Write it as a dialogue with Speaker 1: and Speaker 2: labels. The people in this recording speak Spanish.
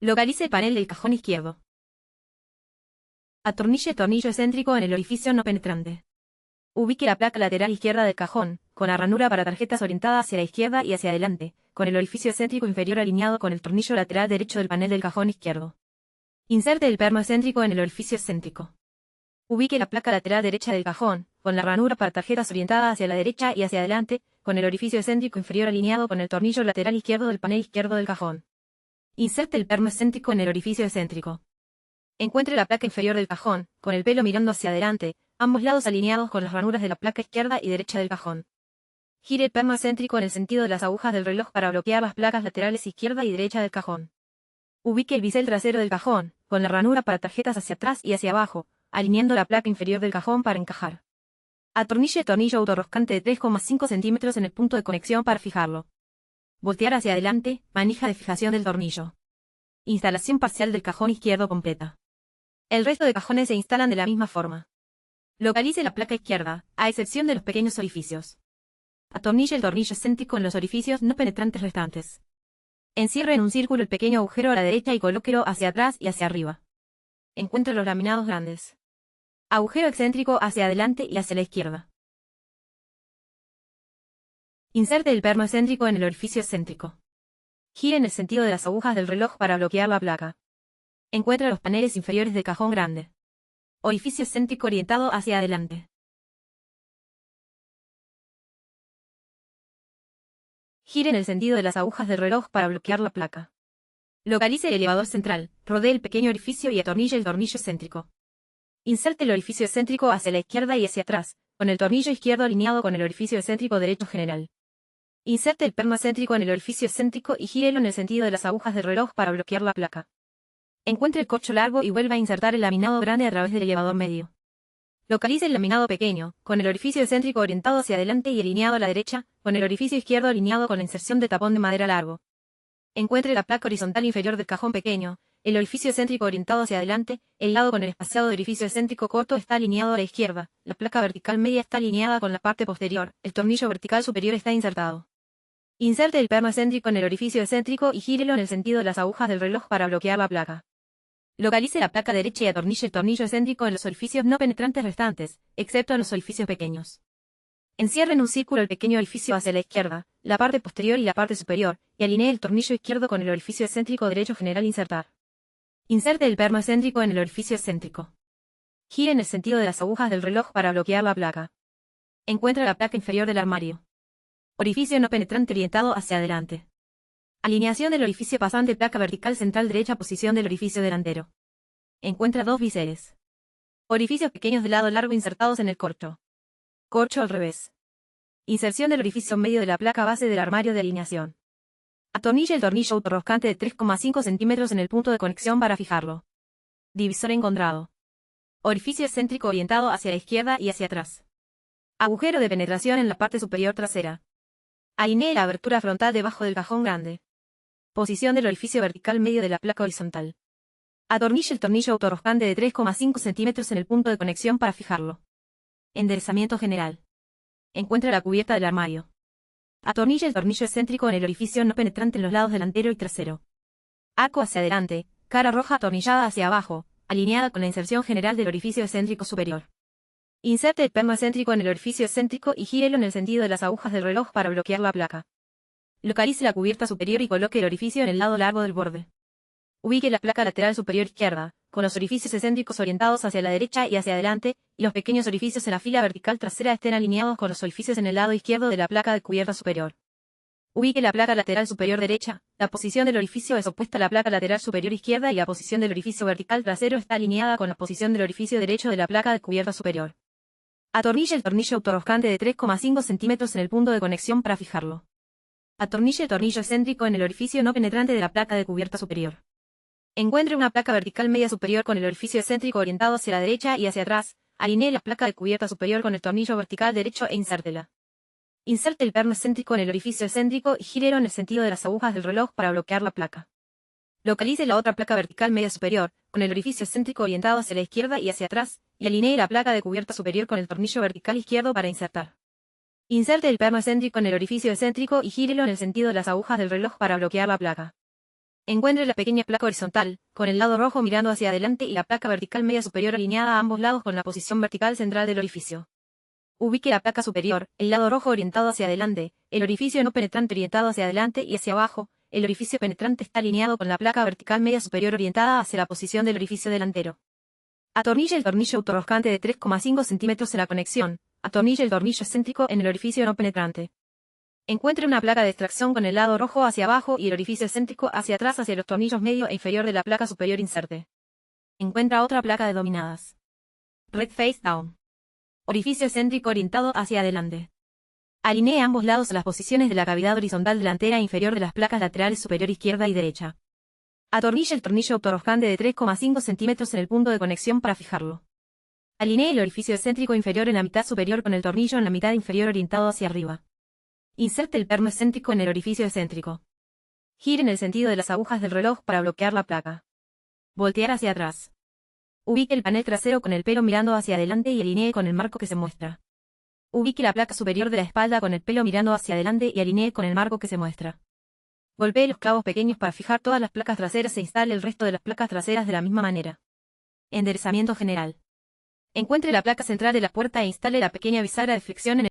Speaker 1: Localice el panel del cajón izquierdo. Atornille el tornillo excéntrico en el orificio no penetrante. Ubique la placa lateral izquierda del cajón, con la ranura para tarjetas orientada hacia la izquierda y hacia adelante, con el orificio excéntrico inferior alineado con el tornillo lateral derecho del panel del cajón izquierdo. Inserte el perno excéntrico en el orificio excéntrico. Ubique la placa lateral derecha del cajón, con la ranura para tarjetas orientada hacia la derecha y hacia adelante, con el orificio excéntrico inferior alineado con el tornillo lateral izquierdo del panel izquierdo del cajón. Inserte el perno excéntrico en el orificio excéntrico. Encuentre la placa inferior del cajón, con el pelo mirando hacia adelante, ambos lados alineados con las ranuras de la placa izquierda y derecha del cajón. Gire el perno excéntrico en el sentido de las agujas del reloj para bloquear las placas laterales izquierda y derecha del cajón. Ubique el bisel trasero del cajón, con la ranura para tarjetas hacia atrás y hacia abajo, alineando la placa inferior del cajón para encajar. Atornille el tornillo autorroscante de 3,5 centímetros en el punto de conexión para fijarlo. Voltear hacia adelante, manija de fijación del tornillo. Instalación parcial del cajón izquierdo completa. El resto de cajones se instalan de la misma forma. Localice la placa izquierda, a excepción de los pequeños orificios. Atornille el tornillo excéntrico en los orificios no penetrantes restantes. Encierre en un círculo el pequeño agujero a la derecha y colóquelo hacia atrás y hacia arriba. Encuentre los laminados grandes. Agujero excéntrico hacia adelante y hacia la izquierda. Inserte el perno excéntrico en el orificio excéntrico. Gire en el sentido de las agujas del reloj para bloquear la placa. Encuentre los paneles inferiores del cajón grande. Orificio excéntrico orientado hacia adelante. Gire en el sentido de las agujas del reloj para bloquear la placa. Localice el elevador central, rodee el pequeño orificio y atornille el tornillo excéntrico. Inserte el orificio excéntrico hacia la izquierda y hacia atrás, con el tornillo izquierdo alineado con el orificio excéntrico derecho general. Inserte el perno excéntrico en el orificio excéntrico y gírelo en el sentido de las agujas del reloj para bloquear la placa. Encuentre el corcho largo y vuelva a insertar el laminado grande a través del elevador medio. Localice el laminado pequeño, con el orificio excéntrico orientado hacia adelante y alineado a la derecha, con el orificio izquierdo alineado con la inserción de tapón de madera largo. Encuentre la placa horizontal inferior del cajón pequeño, el orificio excéntrico orientado hacia adelante, el lado con el espaciado de orificio excéntrico corto está alineado a la izquierda, la placa vertical media está alineada con la parte posterior, el tornillo vertical superior está insertado. Inserte el perno excéntrico en el orificio excéntrico y gírelo en el sentido de las agujas del reloj para bloquear la placa. Localice la placa derecha y atornille el tornillo excéntrico en los orificios no penetrantes restantes, excepto en los orificios pequeños. Encierre en un círculo el pequeño orificio hacia la izquierda, la parte posterior y la parte superior, y alinee el tornillo izquierdo con el orificio excéntrico derecho general insertar. Inserte el perno excéntrico en el orificio excéntrico. Gire en el sentido de las agujas del reloj para bloquear la placa. Encuentre la placa inferior del armario. Orificio no penetrante orientado hacia adelante. Alineación del orificio pasante placa vertical central derecha posición del orificio delantero. Encuentra dos biseles. Orificios pequeños de lado largo insertados en el corcho. Corcho al revés. Inserción del orificio medio de la placa base del armario de alineación. Atornille el tornillo autorroscante de 3,5 centímetros en el punto de conexión para fijarlo. Divisor encontrado. Orificio excéntrico orientado hacia la izquierda y hacia atrás. Agujero de penetración en la parte superior trasera. Alinee la abertura frontal debajo del cajón grande. Posición del orificio vertical medio de la placa horizontal. Atornille el tornillo autorroscante de 3,5 centímetros en el punto de conexión para fijarlo. Enderezamiento general. Encuentra la cubierta del armario. Atornille el tornillo excéntrico en el orificio no penetrante en los lados delantero y trasero. Arco hacia adelante, cara roja atornillada hacia abajo, alineada con la inserción general del orificio excéntrico superior. Inserte el perno excéntrico en el orificio excéntrico y gírelo en el sentido de las agujas del reloj para bloquear la placa. Localice la cubierta superior y coloque el orificio en el lado largo del borde. Ubique la placa lateral superior izquierda, con los orificios excéntricos orientados hacia la derecha y hacia adelante, y los pequeños orificios en la fila vertical trasera estén alineados con los orificios en el lado izquierdo de la placa de cubierta superior. Ubique la placa lateral superior derecha, la posición del orificio es opuesta a la placa lateral superior izquierda y la posición del orificio vertical trasero está alineada con la posición del orificio derecho de la placa de cubierta superior. Atornille el tornillo autorroscante de 3,5 centímetros en el punto de conexión para fijarlo. Atornille el tornillo excéntrico en el orificio no penetrante de la placa de cubierta superior. Encuentre una placa vertical media superior con el orificio excéntrico orientado hacia la derecha y hacia atrás, alinee la placa de cubierta superior con el tornillo vertical derecho e insértela. Inserte el perno excéntrico en el orificio excéntrico y gírelo en el sentido de las agujas del reloj para bloquear la placa. Localice la otra placa vertical media superior, con el orificio excéntrico orientado hacia la izquierda y hacia atrás, y alinee la placa de cubierta superior con el tornillo vertical izquierdo para insertar. Inserte el perno excéntrico en el orificio excéntrico y gírelo en el sentido de las agujas del reloj para bloquear la placa. Encuentre la pequeña placa horizontal, con el lado rojo mirando hacia adelante y la placa vertical media superior alineada a ambos lados con la posición vertical central del orificio. Ubique la placa superior, el lado rojo orientado hacia adelante, el orificio no penetrante orientado hacia adelante y hacia abajo. El orificio penetrante está alineado con la placa vertical media superior orientada hacia la posición del orificio delantero. Atornille el tornillo autorroscante de 3,5 centímetros en la conexión. Atornille el tornillo excéntrico en el orificio no penetrante. Encuentre una placa de extracción con el lado rojo hacia abajo y el orificio excéntrico hacia atrás hacia los tornillos medio e inferior de la placa superior inserte. Encuentra otra placa de dominadas. Red face down. Orificio excéntrico orientado hacia adelante. Alinee ambos lados a las posiciones de la cavidad horizontal delantera e inferior de las placas laterales superior izquierda y derecha. Atornille el tornillo autorroscante de 3,5 centímetros en el punto de conexión para fijarlo. Alinee el orificio excéntrico inferior en la mitad superior con el tornillo en la mitad inferior orientado hacia arriba. Inserte el perno excéntrico en el orificio excéntrico. Gire en el sentido de las agujas del reloj para bloquear la placa. Voltear hacia atrás. Ubique el panel trasero con el pelo mirando hacia adelante y alinee con el marco que se muestra. Ubique la placa superior de la espalda con el pelo mirando hacia adelante y alinee con el marco que se muestra. Golpee los clavos pequeños para fijar todas las placas traseras e instale el resto de las placas traseras de la misma manera. Enderezamiento general. Encuentre la placa central de la puerta e instale la pequeña bisagra de fricción en el